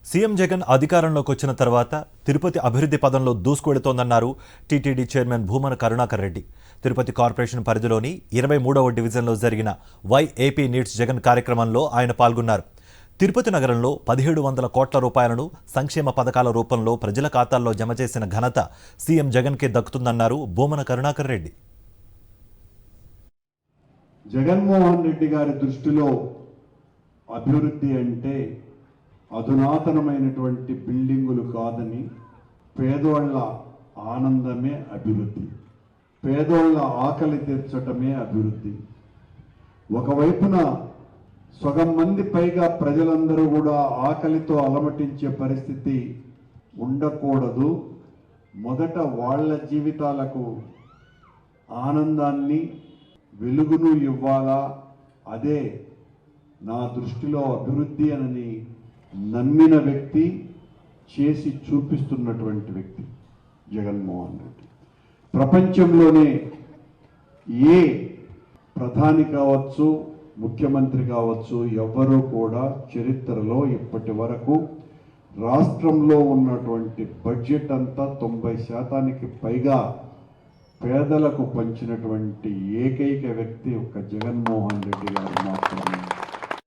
CM Jagan అధికారంలోకి వచ్చిన తర్వాత తిరుపతి అభివృద్ధి పదంలో దూసుకువెడుతోందన్నారు TTD chairman Bhumana Karunakar Reddy. Tirupati corporation పరిధిలోని 23వ డివిజన్లో జరిగిన వై ఏపీ నీడ్స్ జగన్ కార్యక్రమంలో ఆయన పాల్గొన్నారు. తిరుపతి నగరంలో 1700 కోట్ల రూపాయలను సంక్షేమ పథకాల రూపంలో ప్రజల ఖాతాల్లో జమ చేసిన ఘనత సీఎం జగన్కే దక్కుతుందన్నారు భూమన కరుణాకర్ రెడ్డి. జగన్మోహన్ రెడ్డి గారి దృష్టిలో అభివృద్ధి అంటే అధునాతనమైనటువంటి బిల్డింగులు కాదని, పేదోళ్ల ఆనందమే అభివృద్ధి, పేదోళ్ల ఆకలి తీర్చటమే అభివృద్ధి. ఒకవైపున సగం మంది పైగా ప్రజలందరూ కూడా ఆకలితో అలమటించే పరిస్థితి ఉండకూడదు. మొదట వాళ్ళ జీవితాలకు ఆనందాన్ని, వెలుగును ఇవ్వాలా, అదే నా దృష్టిలో అభివృద్ధి అని నమ్మిన వ్యక్తి, చేసి చూపిస్తున్నటువంటి వ్యక్తి జగన్మోహన్ రెడ్డి. ప్రపంచంలోనే ఏ ప్రధాని కావచ్చు, ముఖ్యమంత్రి కావచ్చు, ఎవ్వరూ కూడా చరిత్రలో ఇప్పటి వరకు రాష్ట్రంలో ఉన్నటువంటి బడ్జెట్ అంతా 90% పైగా పేదలకు పంచినటువంటి ఏకైక వ్యక్తి ఒక్క జగన్మోహన్ రెడ్డి గారు మాత్రమే.